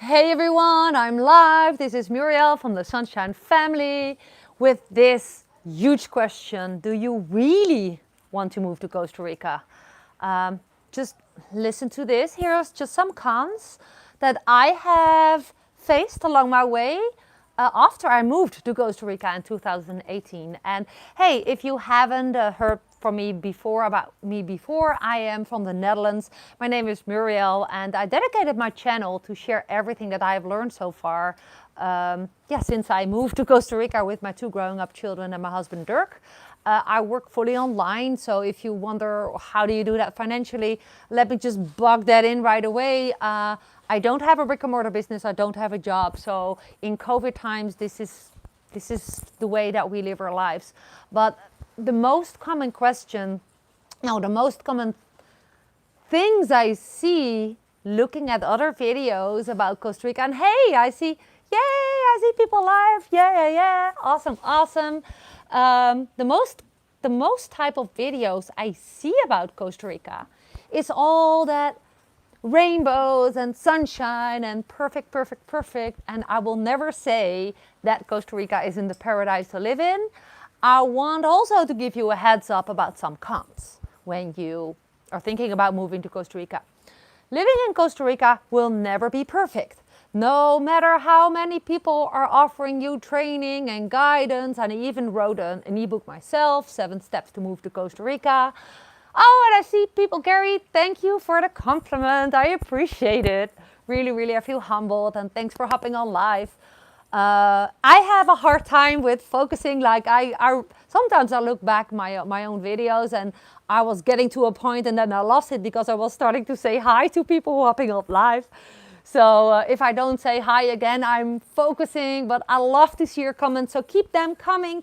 Hey everyone, I'm live. This is Muriel from the Sunshine Family with this huge question. Do you really want to move to Costa Rica? Just listen to this. Here's just some cons that I have faced along my way after I moved to Costa Rica in 2018. And hey, if you haven't heard from me before about me before, I am from the Netherlands. My name is Muriel, and I dedicated my channel to share everything that I have learned so far. Since I moved to Costa Rica with my two growing up children and my husband Dirk. I work fully online, so if you wonder how do you do that financially, let me just bug that in right away. I don't have a brick and mortar business. I don't have a job. So in COVID times, this is the way that we live our lives. But the most common things I see looking at other videos about Costa Rica, and hey, I see people live. Yeah. Awesome. The most type of videos I see about Costa Rica is all that rainbows and sunshine and perfect. And I will never say that Costa Rica isn't the paradise to live in. I want also to give you a heads up about some cons when you are thinking about moving to Costa Rica. Living in Costa Rica will never be perfect. No matter how many people are offering you training and guidance, and I even wrote an ebook myself, 7 Steps to Move to Costa Rica. Oh, and I see people, Gary, thank you for the compliment. I appreciate it. Really, I feel humbled, and thanks for hopping on live. I have a hard time with focusing. Like I sometimes I look back my own videos, and I was getting to a point, and then I lost it because I was starting to say hi to people hopping up live. So if I don't say hi again, I'm focusing, but I love to see your comments. So keep them coming.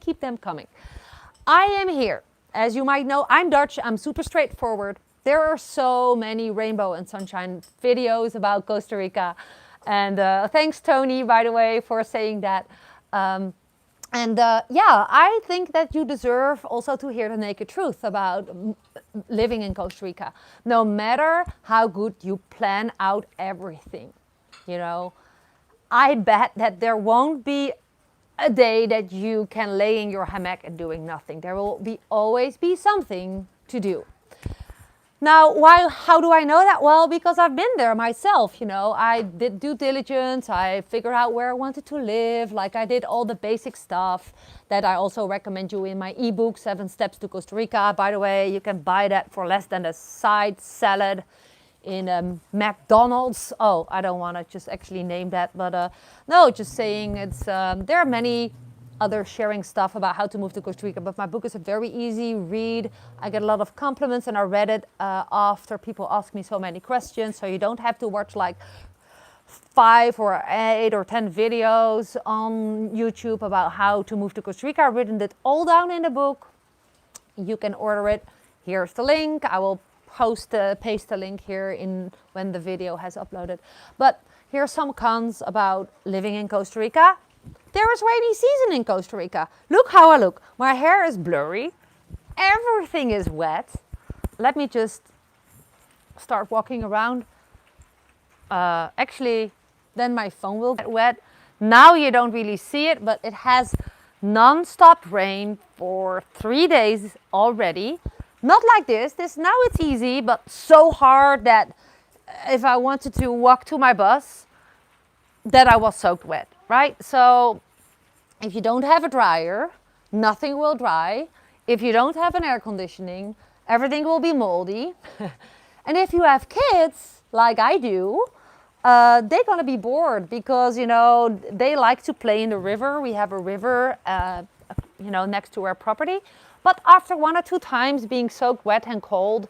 I am here. As you might know, I'm Dutch. I'm super straightforward. There are so many rainbow and sunshine videos about Costa Rica. And thanks, Tony, by the way, for saying that. I think that you deserve also to hear the naked truth about living in Costa Rica. No matter how good you plan out everything, I bet that there won't be a day that you can lay in your hammock and doing nothing. There will always be something to do. Now, how do I know that? Well, because I've been there myself, I did due diligence, I figured out where I wanted to live, like I did all the basic stuff that I also recommend you in my ebook, 7 Steps to Costa Rica. By the way, you can buy that for less than a side salad in McDonald's. Oh, I don't want to just actually name that, but no, just saying there are many other sharing stuff about how to move to Costa Rica, but my book is a very easy read. I get a lot of compliments, and I read it after people ask me so many questions, so you don't have to watch like 5 or 8 or 10 videos on YouTube about how to move to Costa Rica. I've written it all down in the book. You can order it. Here's the link. I will paste the link here when the video has uploaded. But here's some cons about living in Costa Rica. There is rainy season in Costa Rica. Look how I look. My hair is blurry. Everything is wet. Let me just start walking around. Actually, then my phone will get wet. Now you don't really see it, but it has non-stop rain for 3 days already. Not like this. Now it's easy, but so hard that if I wanted to walk to my bus, that I was soaked wet, right? So if you don't have a dryer, nothing will dry. If you don't have an air conditioning, everything will be moldy. And if you have kids, like I do, they're going to be bored because, they like to play in the river. We have a river, next to our property. But after 1 or 2 times being soaked wet and cold,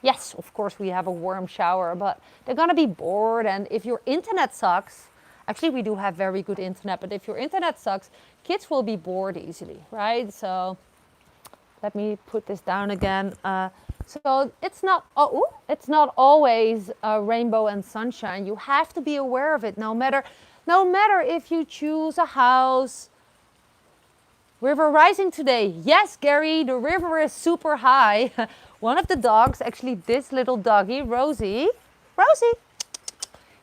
yes, of course, we have a warm shower, but they're going to be bored. And if your internet sucks, actually, we do have very good internet, but if your internet sucks, kids will be bored easily, right? So let me put this down again. So it's not always rainbow and sunshine. You have to be aware of it. No matter if you choose a house. River rising today. Yes, Gary, the river is super high. One of the dogs, actually this little doggy, Rosie,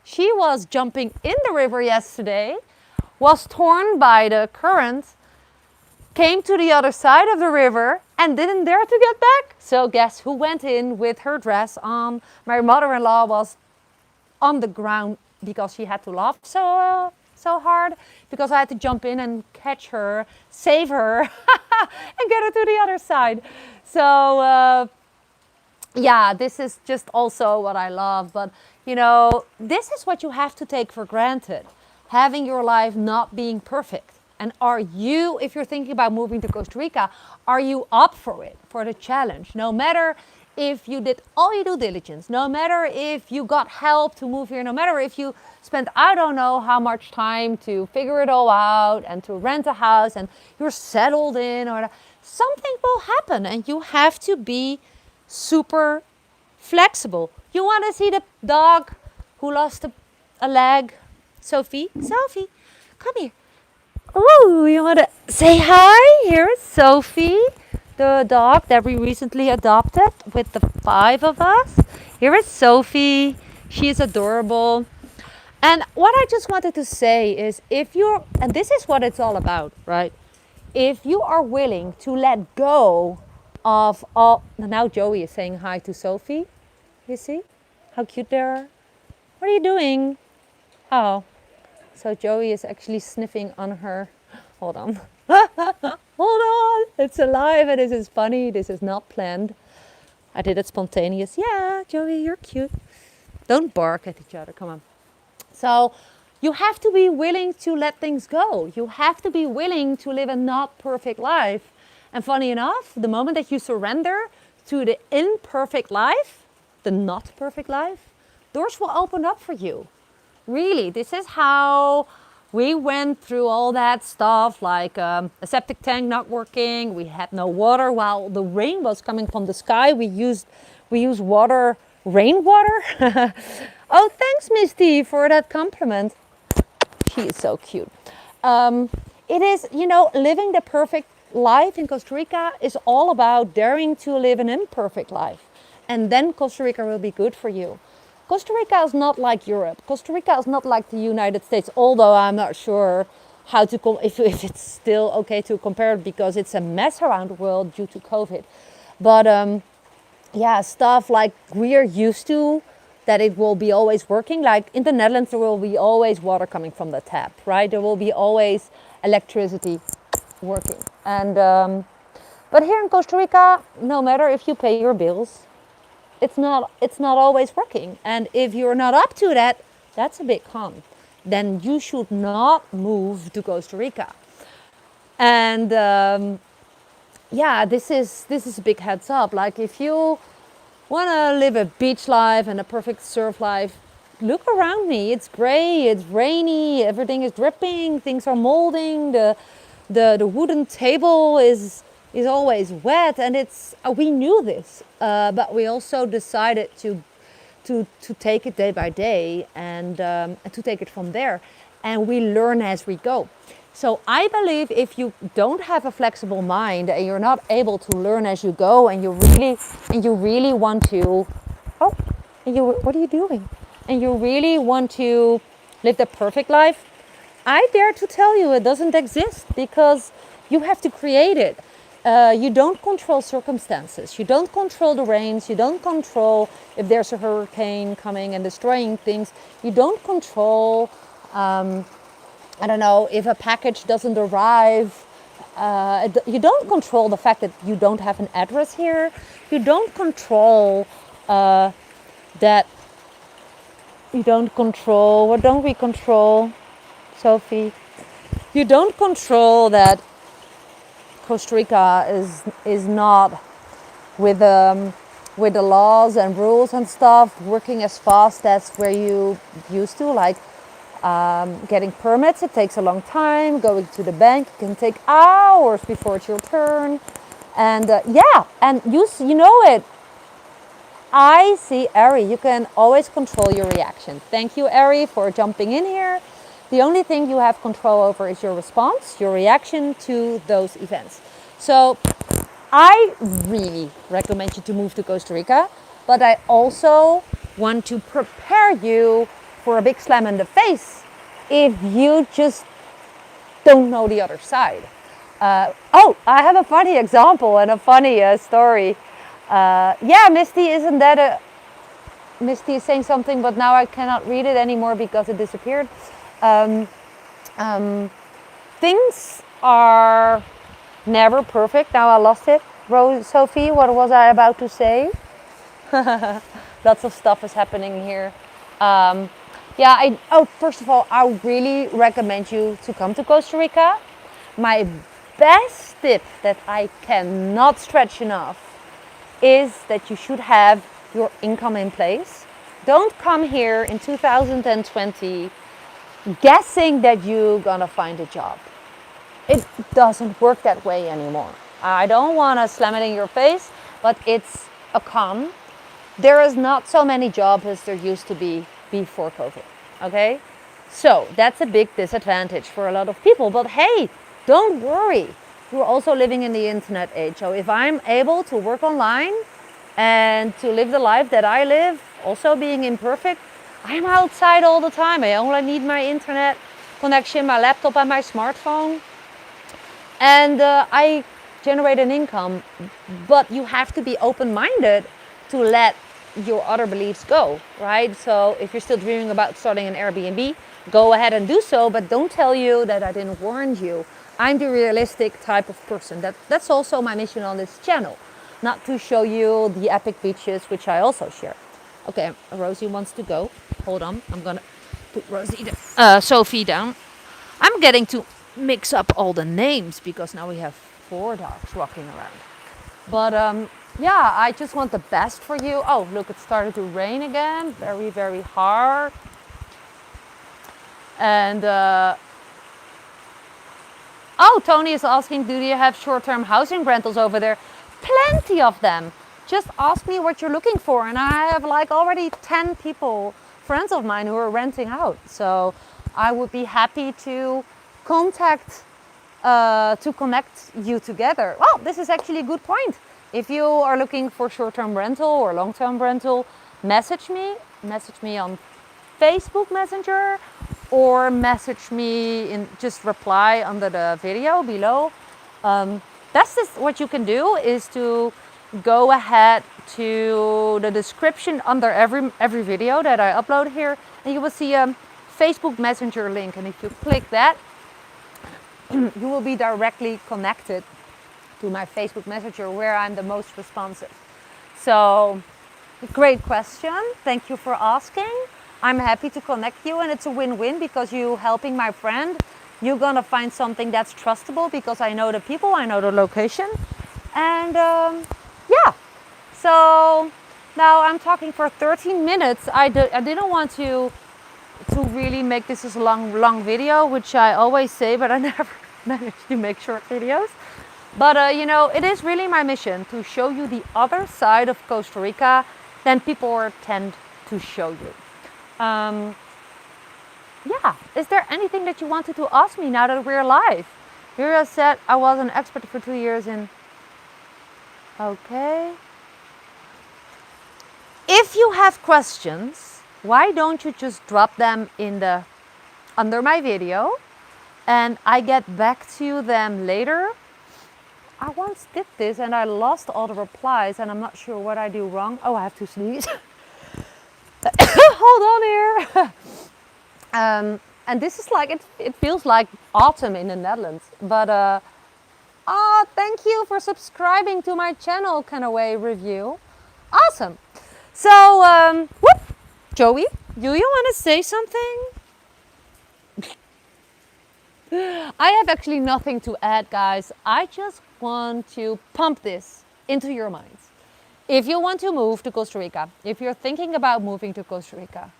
She was jumping in the river yesterday, was torn by the current, came to the other side of the river and didn't dare to get back. So guess who went in with her dress on? My mother-in-law was on the ground because she had to laugh so hard because I had to jump in and catch her, save her, and get her to the other side. So yeah, this is just also what I love. But you know, this is what you have to take for granted, having your life not being perfect. And are you, if you're thinking about moving to Costa Rica, are you up for it, for the challenge? No matter if you did all your due diligence, no matter if you got help to move here, no matter if you spent I don't know how much time to figure it all out and to rent a house and you're settled in, or something will happen and you have to be super flexible. You want to see the dog who lost a leg? Sophie, come here. Oh, you want to say hi? Here is Sophie, the dog that we recently adopted with the 5 of us. Here is Sophie. She is adorable. And what I just wanted to say is and this is what it's all about, right? If you are willing to let go of all, now Joey is saying hi to Sophie. You see how cute they are? What are you doing? Oh. So Joey is actually sniffing on her. Hold on. Hold on. It's alive and this is funny. This is not planned. I did it spontaneous. Yeah, Joey, you're cute. Don't bark at each other. Come on. So you have to be willing to let things go. You have to be willing to live a not perfect life. And funny enough, the moment that you surrender to the imperfect life, the not perfect life, doors will open up for you. Really, this is how we went through all that stuff, like a septic tank not working. We had no water while the rain was coming from the sky. We used water, rainwater. Oh, thanks, Misty, for that compliment. She is so cute. It is, living the perfect life in Costa Rica is all about daring to live an imperfect life. And then Costa Rica will be good for you. Costa Rica is not like Europe. Costa Rica is not like the United States, although I'm not sure how to if it's still okay to compare it because it's a mess around the world due to COVID. But yeah, stuff like we're used to, that it will be always working. Like in the Netherlands, there will be always water coming from the tap, right? There will be always electricity working. And but here in Costa Rica, no matter if you pay your bills, it's not always working. And if you're not up to that, that's a big con. Then you should not move to Costa Rica. And yeah, this is a big heads up. Like if you want to live a beach life and a perfect surf life, look around me. It's gray, it's rainy, everything is dripping, things are molding, the wooden table is always wet, and we knew this, but we also decided to take it day by day and to take it from there, and we learn as we go. So I believe if you don't have a flexible mind and you're not able to learn as you go, and you really want to, what are you doing? And you really want to live the perfect life, I dare to tell you it doesn't exist, because you have to create it. You don't control circumstances. You don't control the rains. You don't control if there's a hurricane coming and destroying things. You don't control, I don't know, if a package doesn't arrive. You don't control the fact that you don't have an address here. You don't control that. You don't control. What don't we control, Sophie? You don't control that Costa Rica is not with the laws and rules and stuff working as fast as where you used to. Like getting permits, it takes a long time. Going to the bank can take hours before it's your turn. And yeah, and you know it. I see Ari. You can always control your reaction. Thank you, Ari, for jumping in here. The only thing you have control over is your response, your reaction to those events. So I really recommend you to move to Costa Rica, but I also want to prepare you for a big slam in the face if you just don't know the other side. Oh, I have a funny example and a funny story. Yeah, Misty, isn't that a... Misty is saying something, but now I cannot read it anymore because it disappeared. Things are never perfect. Now I lost it. Sophie, what was I about to say? Lots of stuff is happening here. Yeah, first of all, I really recommend you to come to Costa Rica. My best tip that I cannot stretch enough is that you should have your income in place. Don't come here in 2020 guessing that you're gonna find a job. It doesn't work that way anymore. I don't want to slam it in your face, but it's a con. There is not so many jobs as there used to be before COVID, okay? So that's a big disadvantage for a lot of people, but hey, don't worry. We're also living in the internet age. So if I'm able to work online and to live the life that I live, also being imperfect, I'm outside all the time. I only need my internet connection, my laptop and my smartphone. And I generate an income, but you have to be open-minded to let your other beliefs go, right? So if you're still dreaming about starting an Airbnb, go ahead and do so, but don't tell you that I didn't warn you. I'm the realistic type of person. That's also my mission on this channel, not to show you the epic beaches, which I also share. Okay, Rosie wants to go. Hold on, I'm gonna put Sophie down. I'm getting to mix up all the names because now we have 4 dogs walking around. But yeah, I just want the best for you. Oh, look, it started to rain again. Very, very hard. And oh, Tony is asking, do you have short-term housing rentals over there? Plenty of them. Just ask me what you're looking for. And I have like already 10 people, friends of mine, who are renting out. So I would be happy to connect you together. Well, this is actually a good point. If you are looking for short-term rental or long-term rental, message me on Facebook Messenger, or message me in, just reply under the video below. That's just what you can do, is to go ahead to the description under every video that I upload here, and you will see a Facebook Messenger link, and if you click that, you will be directly connected to my Facebook Messenger, where I'm the most responsive. So, great question. Thank you for asking. I'm happy to connect you, and it's a win-win because you helping my friend. You're gonna find something that's trustable because I know the people, I know the location, and yeah. So now I'm talking for 13 minutes. I didn't want to really make this as a long video, which I always say, but I never manage to make short videos. But you know, it is really my mission to show you the other side of Costa Rica than people tend to show you. Yeah, is there anything that you wanted to ask me now that we're live? Muriel said I was an expert for 2 years in... Okay. If you have questions, why don't you just drop them in under my video, and I get back to them later. I once did this and I lost all the replies, and I'm not sure what I do wrong. Oh, I have to sneeze. Hold on here. And this is like, it feels like autumn in the Netherlands. But thank you for subscribing to my channel, Canaway Review. Awesome. So, whoop, Joey, do you want to say something? I have actually nothing to add, guys. I just want to pump this into your minds. If you want to move to Costa Rica, if you're thinking about moving to Costa Rica,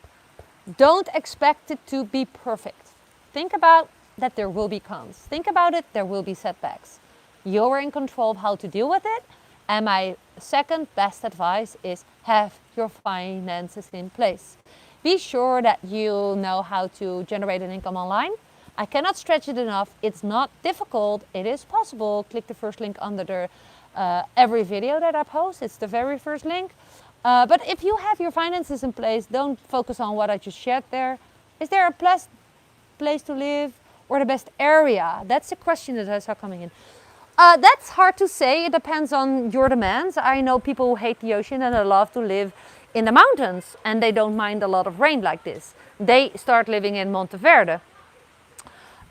don't expect it to be perfect. Think about that there will be cons. Think about it, there will be setbacks. You're in control of how to deal with it. And my second best advice is have your finances in place. Be sure that you know how to generate an income online. I cannot stretch it enough. It's not difficult. It is possible. Click the first link under every video that I post. It's the very first link. But if you have your finances in place, don't focus on what I just shared there. Is there a place to live or the best area? That's the question that I saw coming in. That's hard to say. It depends on your demands. I know people who hate the ocean and they love to live in the mountains and they don't mind a lot of rain like this. They start living in Monteverde.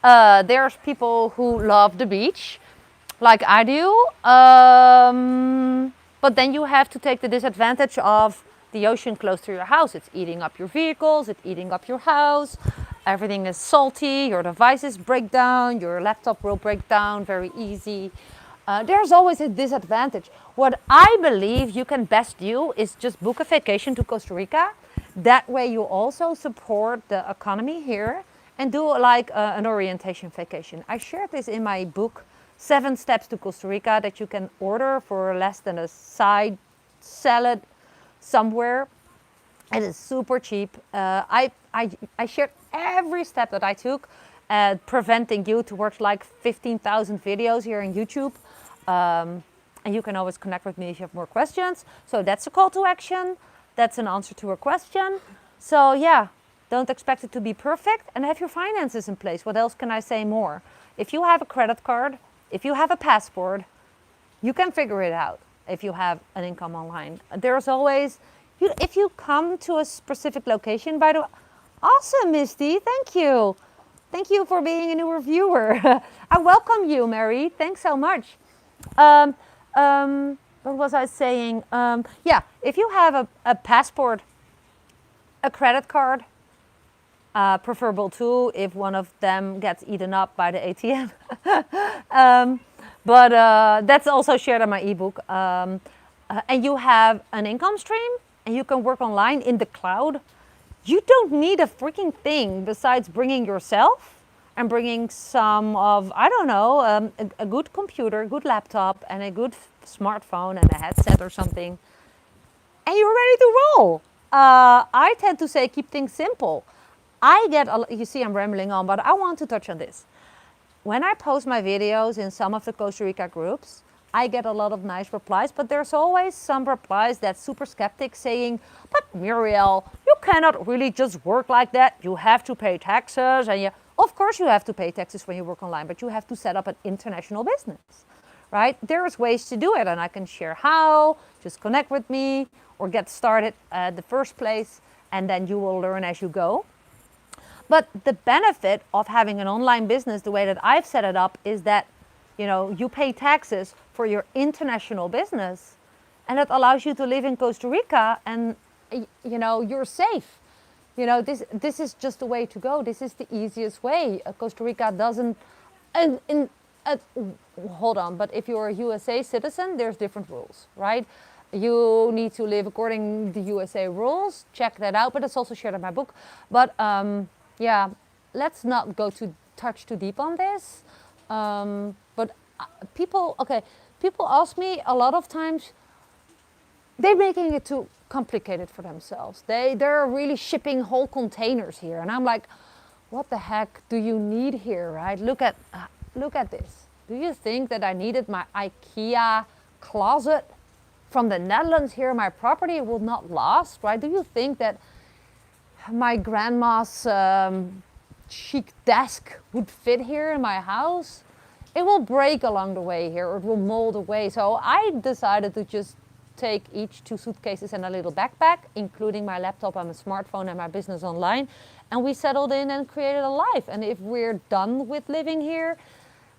There's people who love the beach like I do. But then you have to take the disadvantage of the ocean close to your house. It's eating up your vehicles, it's eating up your house. Everything is salty, your devices break down, your laptop will break down very easy. There's always a disadvantage. What I believe you can best do is just book a vacation to Costa Rica. That way you also support the economy here and do like an orientation vacation. I shared this in my book, 7 Steps to Costa Rica, that you can order for less than a side salad somewhere. It is super cheap. I shared every step that I took, preventing you to watch like 15,000 videos here on YouTube. And you can always connect with me if you have more questions. So that's a call to action. That's an answer to a question. So yeah, don't expect it to be perfect and have your finances in place. What else can I say more? If you have a credit card, if you have a passport, you can figure it out if you have an income online. There's always, if you come to a specific location, by the way, awesome, Misty, thank you. Thank you for being a new reviewer. I welcome you, Mary. Thanks so much. What was I saying? Yeah, if you have a passport, a credit card, preferable too if one of them gets eaten up by the ATM. But that's also shared in my ebook. And you have an income stream and you can work online in the cloud. You don't need a freaking thing besides bringing yourself and bringing some of, I don't know, a good computer, a good laptop and a good smartphone and a headset or something. And you're ready to roll. I tend to say keep things simple. You see I'm rambling on, but I want to touch on this. When I post my videos in some of the Costa Rica groups, I get a lot of nice replies, but there's always some replies that's super skeptic saying, but Muriel, you cannot really just work like that. You have to pay taxes. And of course you have to pay taxes when you work online, but you have to set up an international business, right? There's ways to do it and I can share how, just connect with me or get started at the first place and then you will learn as you go. But the benefit of having an online business, the way that I've set it up, is that, you pay taxes for your international business, and it allows you to live in Costa Rica, and you're safe. This is just the way to go. This is the easiest way. Costa Rica doesn't. Hold on, but if you're a USA citizen, there's different rules, right? You need to live according to the USA rules. Check that out. But it's also shared in my book. But yeah, let's not go touch too deep on this. But people ask me a lot of times, they're making it too complicated for themselves. They're really shipping whole containers here. And I'm like, what the heck do you need here, right? Look at this. Do you think that I needed my IKEA closet from the Netherlands here on my property? It will not last, right? Do you think that my grandma's chic desk would fit here in my house? It will break along the way here, or it will mold away. So I decided to just take each 2 suitcases and a little backpack, including my laptop and my smartphone and my business online. And we settled in and created a life. And if we're done with living here,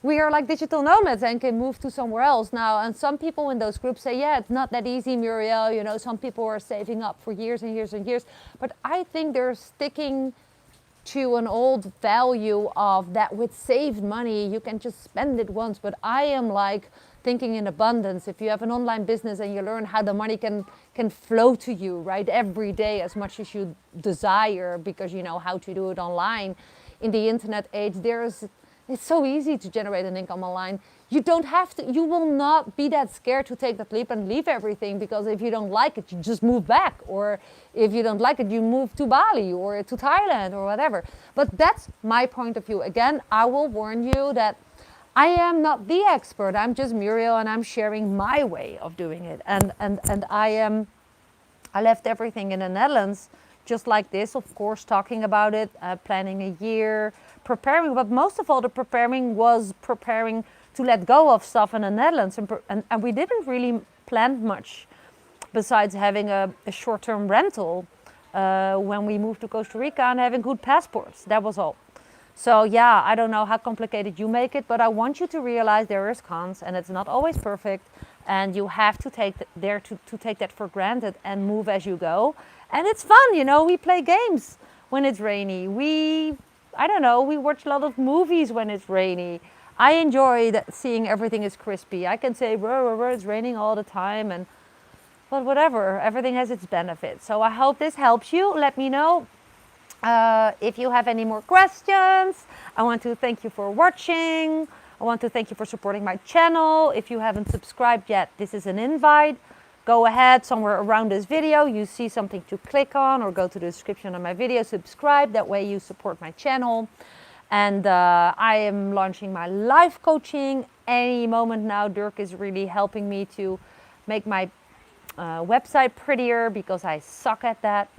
we are like digital nomads and can move to somewhere else now. And some people in those groups say, yeah, it's not that easy, Muriel. Some people are saving up for years and years and years. But I think they're sticking to an old value of that with saved money, you can just spend it once. But I am like thinking in abundance. If you have an online business and you learn how the money can flow to you, right, every day as much as you desire because you know how to do it online. In the internet age, it's so easy to generate an income online. You don't have to, you will not be that scared to take that leap and leave everything, because if you don't like it, you just move back. Or if you don't like it, you move to Bali or to Thailand or whatever. But that's my point of view. Again, I will warn you that I am not the expert. I'm just Muriel and I'm sharing my way of doing it. And I I left everything in the Netherlands, just like this, of course, talking about it, planning a year, preparing. But most of all, the preparing was preparing to let go of stuff in the Netherlands. And we didn't really plan much besides having a short-term rental when we moved to Costa Rica and having good passports. That was all. So yeah, I don't know how complicated you make it, but I want you to realize there is cons and it's not always perfect. And you have to take take that for granted and move as you go. And it's fun, you know, we play games when it's rainy. I don't know, we watch a lot of movies when it's rainy. I enjoy seeing everything is crispy. I can say, it's raining all the time, but whatever, everything has its benefits. So I hope this helps you. Let me know if you have any more questions. I want to thank you for watching. I want to thank you for supporting my channel. If you haven't subscribed yet, this is an invite. Go ahead, somewhere around this video, you see something to click on, or go to the description of my video, subscribe. That way you support my channel. And I am launching my life coaching any moment now. Dirk is really helping me to make my website prettier because I suck at that.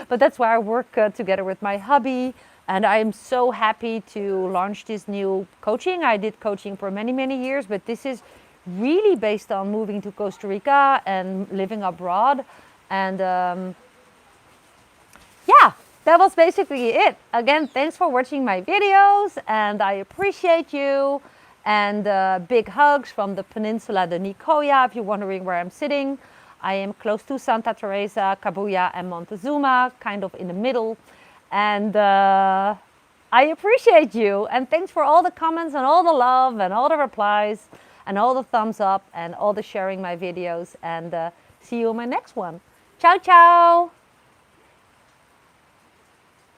But that's why I work together with my hubby. And I'm so happy to launch this new coaching. I did coaching for many, many years, but this is really based on moving to Costa Rica and living abroad. And yeah, that was basically it. Again, thanks for watching my videos and I appreciate you. And big hugs from the peninsula de Nicoya. If you're wondering where I'm sitting, I am close to Santa Teresa, Cabuya and Montezuma, kind of in the middle. And I appreciate you. And thanks for all the comments and all the love and all the replies and all the thumbs up and all the sharing my videos. And see you in my next one. Ciao, ciao.